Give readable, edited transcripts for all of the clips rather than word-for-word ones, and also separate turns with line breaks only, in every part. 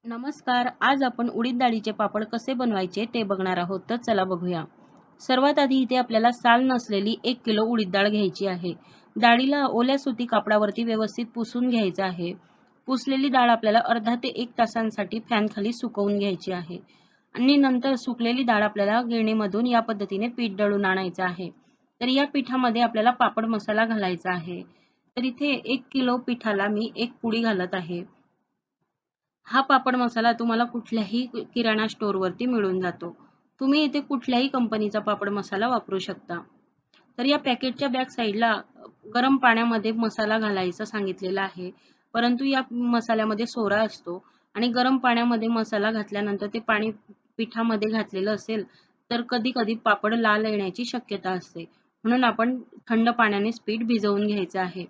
नमस्कार. आज आपण उडीद डाळीचे पापड कसे बनवायचे ते बघणार आहोत. तर चला बघूया. सर्वात आधी इथे आपल्याला साल नसलेली 1 किलो उडीद डाळ घ्यायची आहे. डाळीला ओल्या सुती कापडावरती व्यवस्थित पुसून घ्यायचं आहे. पुसलेली डाळ आपल्याला अर्धा ते 1 तासांसाठी फॅनखाली सुकवून घ्यायची आहे. आणि नंतर सुकलेली डाळ आपल्याला गिरणीमधून या पद्धतीने पीठ दळून आणायचं आहे. तर या पिठामध्ये आपल्याला पापड मसाला घालायचा आहे. तर इथे 1 किलो पिठाला मी 1 पुडी घालत आहे. हा पापड मसाला तुम्हाला कुठल्याही किराणा स्टोअरवरती मिळून जातो. तुम्ही इथे कुठल्याही कंपनीचा पापड मसाला वापरू शकता. तर या पॅकेटच्या बॅक साईडला गरम पाण्यामध्ये मसाला घालायचा सांगितलेला आहे. परंतु या मसाल्यामध्ये सोडा असतो आणि गरम पाण्यामध्ये मसाला घातल्यानंतर ते पाणी पिठामध्ये घातलेलं असेल तर कधी-कधी पापड लाल येण्याची शक्यता असते. म्हणून आपण थंड पाण्यानेच पीठ भिजवून घ्यायचं आहे.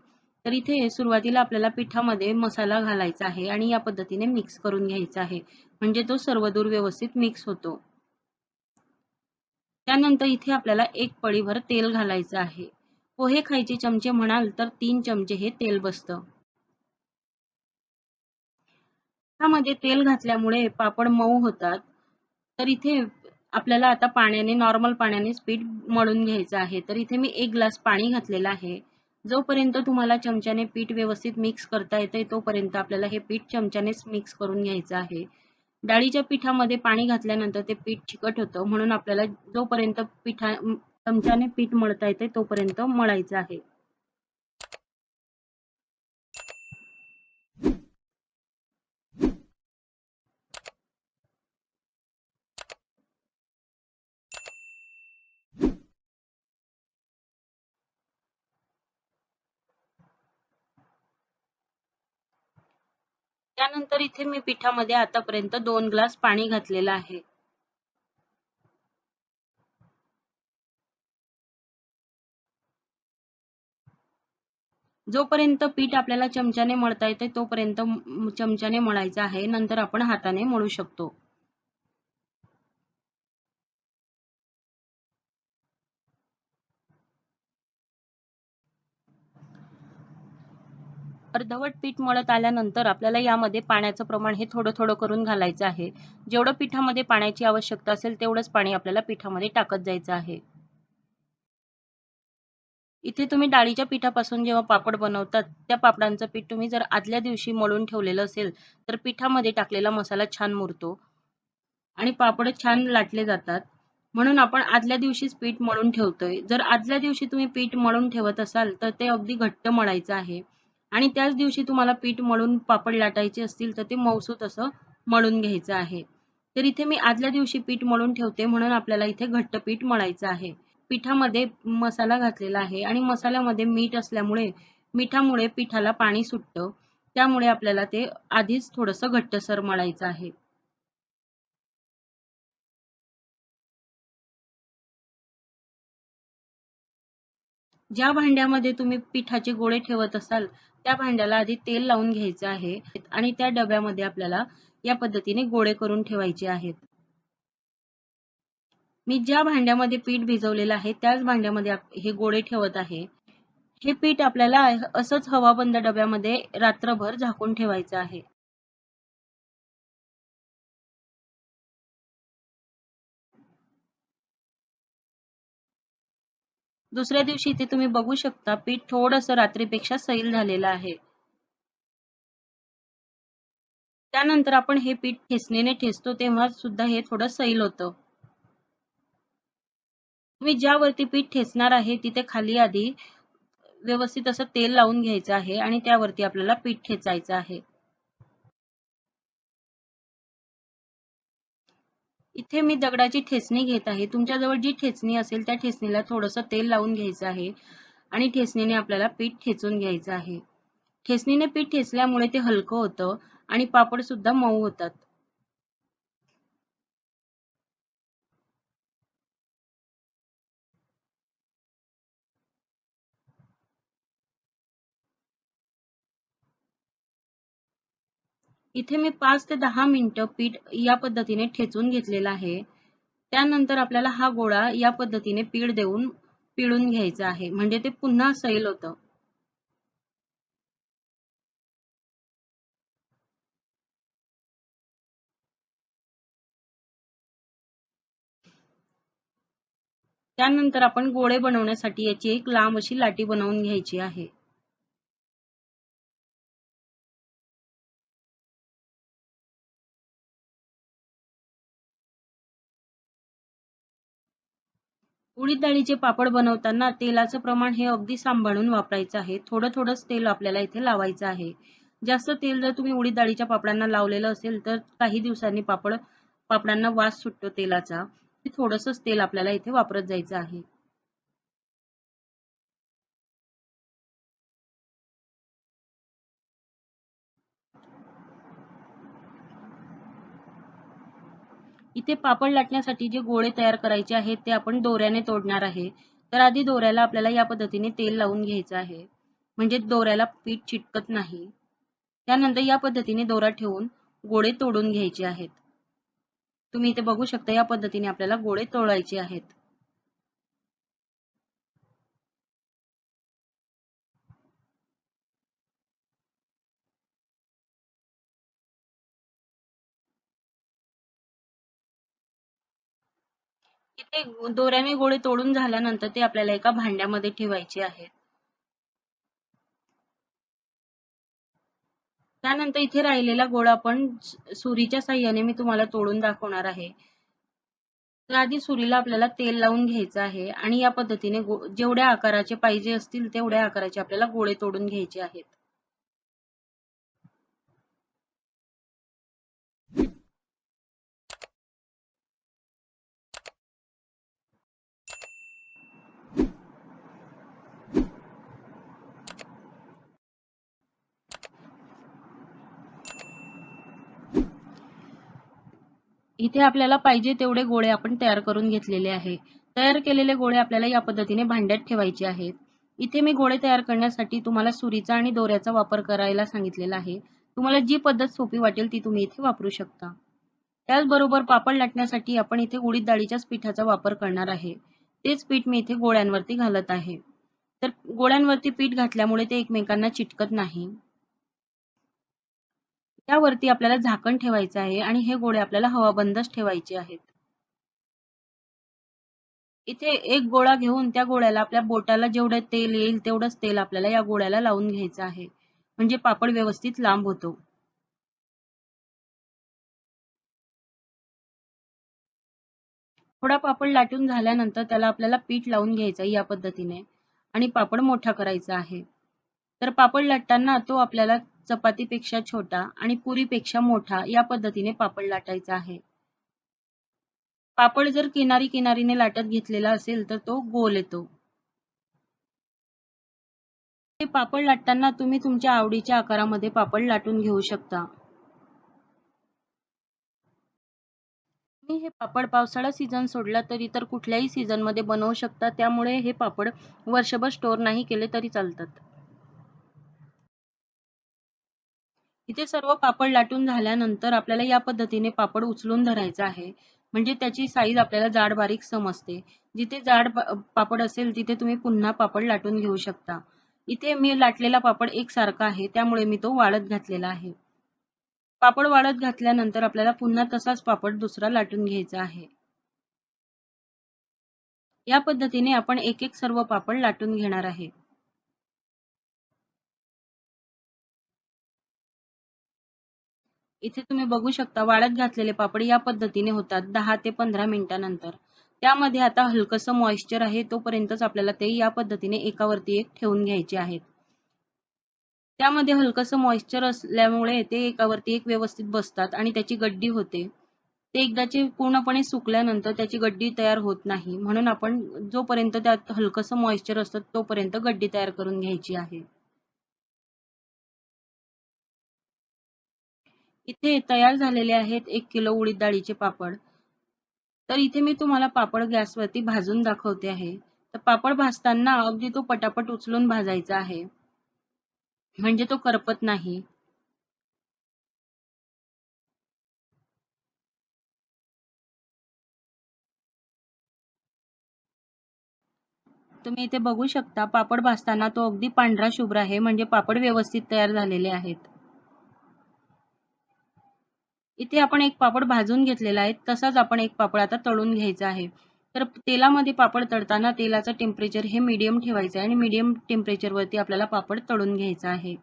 तर इथे सुरुवातीला आपल्याला पिठामध्ये मसाला घालायचा आहे आणि या पद्धतीने मिक्स करून घ्यायचा आहे. म्हणजे तो सर्वदूर व्यवस्थित मिक्स होतो. त्यानंतर इथे आपल्याला 1 पळीभर तेल घालायचं आहे. पोहे खायचे चमचे म्हणाल तर 3 चमचे हे तेल बसतं. त्यामध्ये तेल घातल्यामुळे पापड मऊ होतात. तर इथे आपल्याला आता नॉर्मल पाण्यानेच पीठ मळून घ्यायचं आहे. तर इथे मी 1 ग्लास पाणी घातलेलं आहे. जोपर्यंत तुम्हाला चमच्याने पीठ व्यवस्थित मिक्स करता येतंय तोपर्यंत आपल्याला हे पीठ चमच्यानेच मिक्स करून घ्यायचं आहे. डाळीच्या पिठामध्ये पाणी घातल्यानंतर ते पीठ चिकट होतं म्हणून आपल्याला जोपर्यंत चमच्याने पीठ मळता येते तोपर्यंत मळायचं आहे. त्यानंतर इथे मी पिठामध्ये आतापर्यंत 2 ग्लास पाणी घातलेलं आहे. जोपर्यंत पीठ आपल्याला चमच्याने मळता येते तोपर्यंत चमच्याने मळायचं आहे. नंतर आपण हाताने मळू शकतो. अर्धवट पीठ मळत आल्यानंतर आपल्याला यामध्ये पाण्याचं प्रमाण हे थोडं-थोडं करून घालायचं आहे. जेवढं पिठामध्ये पाण्याची आवश्यकता असेल तेवढंच पाणी आपल्याला पिठामध्ये टाकत जायचं आहे. इथे तुम्ही डाळीच्या पिठापासून जेव्हा पापड बनवतात, त्या पापडांचं पीठ तुम्ही जर आदल्या दिवशी मळून ठेवलेलं असेल, तर पिठामध्ये टाकलेला मसाला छान मुरतो आणि पापड छान लाटले जातात. म्हणून आपण आदल्या दिवशीच पीठ मळून ठेवतोय. जर आदल्या दिवशी तुम्ही पीठ मळून ठेवत असाल, तर ते अगदी घट्ट मळायचं आहे आणि त्याच दिवशी तुम्हाला पीठ मळून पापड लाटायचे असतील, तर ते मऊसूत असं मळून घ्यायचं आहे. तर इथे मी आदल्या दिवशी पीठ मळून ठेवते, म्हणून आपल्याला इथे घट्ट पीठ मळायचं आहे. पिठामध्ये मसाला घातलेला आहे आणि मसाल्यामध्ये मीठ असल्यामुळे मिठामुळे पिठाला पाणी सुटतं. त्यामुळे आपल्याला ते आधीच थोडंसं घट्टसर मळायचं आहे. ज्या भांड्यामध्ये तुम्ही पिठाचे गोळे ठेवत असाल, त्या भांड्याला आधी तेल लावून घ्यायचं आहे आणि त्या डब्यामध्ये आपल्याला या पद्धतीने गोळे करून ठेवायचे आहेत. मी ज्या भांड्यामध्ये पीठ भिजवलेलं आहे, त्याच भांड्यामध्ये हे गोळे ठेवत आहे. हे पीठ आपल्याला असंच हवाबंद डब्यामध्ये रात्रभर झाकून ठेवायचं आहे. दुसऱ्या दिवशी इथे तुम्ही बघू शकता पीठ थोडंसं रात्रीपेक्षा सैल झालेलं आहे. त्यानंतर आपण हे पीठ ठेचणीने ठेचतो तेव्हा सुद्धा हे थोडं सैल होतं. तुम्ही ज्यावरती पीठ ठेचणार आहे तिथे खाली आधी व्यवस्थित असं तेल लावून घ्यायचं आहे आणि त्यावरती आपल्याला पीठ ठेचायचं आहे. इथे मी दगडाची ठेचणी घेत आहे. तुमच्याजवळ जी ठेचणी असेल त्या ठेचणीला थोडंसं तेल लावून घ्यायचं आहे आणि ठेचणीने आपल्याला पीठ ठेचून घ्यायचं आहे. ठेचणीने पीठ ठेचल्यामुळे ते हलकं होतं आणि पापड सुद्धा मऊ होतात. इथे मी 5 ते 10 मिनिटं पीठ या पद्धतीने ठेचून घेतलेलं आहे. त्यानंतर आपल्याला हा गोळा या पद्धतीने पीठ देऊन पिळून घ्यायचा आहे. म्हणजे ते पुन्हा सैल होतं. त्यानंतर आपण गोळे बनवण्यासाठी याची एक लांब अशी लाटी बनवून घ्यायची आहे. उडीद डाळीचे पापड बनवताना तेलाचं प्रमाण हे अगदी सांभाळून वापरायचं आहे. थोडंच तेल आपल्याला इथे लावायचं आहे. जास्त तेल जर तुम्ही उडीद डाळीच्या पापडांना लावलेलं असेल तर काही दिवसांनी पापडांना वास सुटतो तेलाचा. थोडंसंच तेल आपल्याला इथे वापरत जायचं आहे. इथे पापड लाटण्यासाठी जे गोळे तयार करायचे आहेत ते आपण दोऱ्याने तोडणार आहे. तर आधी दोऱ्याला आपल्याला या पद्धतीने तेल लावून घ्यायचं आहे. म्हणजे दोऱ्याला पीठ चिटकत नाही. त्यानंतर या पद्धतीने दोरा ठेवून गोळे तोडून घ्यायचे आहेत. तुम्ही इथे बघू शकता या पद्धतीने आपल्याला गोळे तोडायचे आहेत. इथे दोऱ्याने गोळे तोडून झाल्यानंतर ते आपल्याला एका भांड्यामध्ये ठेवायचे आहेत. त्यानंतर इथे राहिलेला गोळा आपण सुरीच्या साह्याने मी तुम्हाला तोडून दाखवणार आहे. तर आधी सुरीला आपल्याला तेल लावून घ्यायचं आहे आणि या पद्धतीने जेवढ्या आकाराचे पाहिजे असतील तेवढ्या आकाराचे आपल्याला गोळे तोडून घ्यायचे आहेत. इथे आपल्याला पाहिजे तेवढे गोळे आपण तयार करून घेतलेले आहे. तयार केलेले गोळे आपल्याला या पद्धतीने भांड्यात ठेवायचे आहेत. इथे मी गोळे तयार करण्यासाठी तुम्हाला सुरीचा आणि दोऱ्याचा वापर करायला सांगितलेला आहे. तुम्हाला जी पद्धत सोपी वाटेल ती तुम्ही इथे वापरू शकता. त्याचबरोबर पापड लाटण्यासाठी आपण इथे उडीद डाळीच्याच पिठाचा वापर करणार आहे. तेच पीठ मी इथे गोळ्यांवरती घालत आहे. तर गोळ्यांवरती पीठ घातल्यामुळे ते एकमेकांना चिटकत नाही. त्यावरती आपल्याला झाकण ठेवायचं आहे आणि हे गोळे आपल्याला हवाबंदच ठेवायचे आहेत. इथे एक गोळा घेऊन त्या गोळ्याला आपल्या बोटाला जेवढं तेल येईल तेवढंच तेल आपल्याला या गोळ्याला लावून घ्यायचं आहे. म्हणजे पापड व्यवस्थित लांब होतो. थोडा पापड लाटून झाल्यानंतर त्याला आपल्याला पीठ लावून घ्यायचं आहे या पद्धतीने आणि पापड मोठा करायचा आहे. तर पापड लाटताना तो आपल्याला चपातीपेक्षा छोटा आणि पुरीपेक्षा मोठा या पद्धतीने पापड लाटायचा आहे. पापड जर किनारीने लाटत घेतलेला असेल तर तो गोल येतो. हे पापड लाटताना तुम्ही तुमच्या आवडीच्या आकारामध्ये पापड लाटून घेऊ शकता. तुम्ही हे पापड पावसाळा सीझन सोडला तर इतर कुठल्याही सीझनमध्ये बनवू शकता. त्यामुळे हे पापड वर्षभर स्टोअर नाही केले तरी चालतात. इथे सर्व पापड लाटून झाल्यानंतर आपल्याला या पद्धतीने पापड उचलून धरायचा आहे. म्हणजे त्याची साईज आपल्याला जाड बारीक समजते. जिथे पापड असेल तिथे तुम्ही पुन्हा पापड लाटून घेऊ शकता. इथे मी लाटलेला पापड एकसारखा आहे त्यामुळे मी तो वाळत घातलेला आहे. पापड वाळत घातल्यानंतर आपल्याला पुन्हा तसाच पापड दुसरा लाटून घ्यायचा आहे. या पद्धतीने आपण एक एक सर्व पापड लाटून घेणार आहे. इथे तुम्ही बघू शकता वाळत घातलेले पापड या पद्धतीने होतात 10 ते 15 मिनिटानंतर. त्यामध्ये आता हलकसं मॉइश्चर आहे तोपर्यंतच आपल्याला ते या पद्धतीने एकावरती एक ठेवून घ्यायचे आहेत. त्यामध्ये हलकसं मॉइश्चर असल्यामुळे ते एकावरती एक व्यवस्थित बसतात आणि त्याची गड्डी होते. ते एकदाचे पूर्णपणे सुकल्यानंतर त्याची गड्डी तयार होत नाही. म्हणून आपण जोपर्यंत त्यात हलकसं मॉइश्चर असतं तोपर्यंत गड्डी तयार करून घ्यायची आहे. इथे तयार झालेले आहेत 1 किलो उडीद डाळीचे पापड. तर इथे मी तुम्हाला पापड गॅसवरती भाजून दाखवते आहे. तर पापड भाजताना अगदी तो पटापट उचलून भाजायचा आहे. म्हणजे तो करपत नाही. तुम्ही इथे बघू शकता पापड भाजताना तो अगदी पांढरा शुभ्र आहे म्हणजे पापड व्यवस्थित तयार झालेले आहेत. इथे आपण एक पापड भाजून घेतलेला आहे तसाच आपण एक पापड आता तळून घ्यायचा आहे. तर तेलामध्ये पापड तळताना तेलाचं टेम्परेचर हे मीडियम ठेवायचं आहे आणि मीडियम टेम्परेचरवरती आपल्याला पापड तळून घ्यायचा आहे.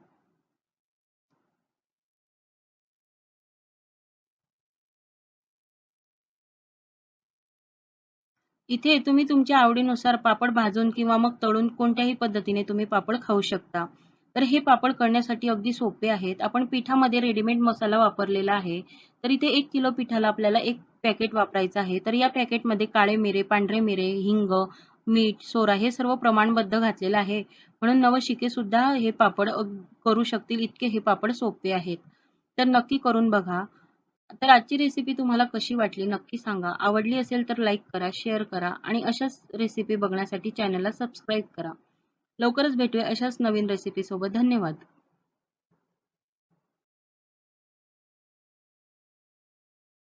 इथे तुम्ही तुमच्या आवडीनुसार पापड भाजून किंवा मग तळून कोणत्याही पद्धतीने तुम्ही पापड खाऊ शकता. तर हे पापड करण्यासाठी अगदी सोपे आहेत. आपण पिठामध्ये रेडीमेड मसाला वापरलेला आहे. तर इथे 1 किलो पिठाला आपल्याला 1 पॅकेट वापरायचं आहे. तर या पॅकेटमध्ये काळे मिरे, पांढरे मिरे, हिंग, मीठ, सोडा हे सर्व प्रमाणबद्ध घातलेलं आहे. म्हणून नवशिकेसुद्धा हे पापड करू शकतील इतके हे पापड सोपे आहेत. तर नक्की करून बघा. तर आजची रेसिपी तुम्हाला कशी वाटली नक्की सांगा. आवडली असेल तर लाईक करा, शेअर करा आणि अशाच रेसिपी बघण्यासाठी चॅनलला सबस्क्राईब करा. लवकरच भेटूया अशाच नवीन रेसिपीसोबत. धन्यवाद.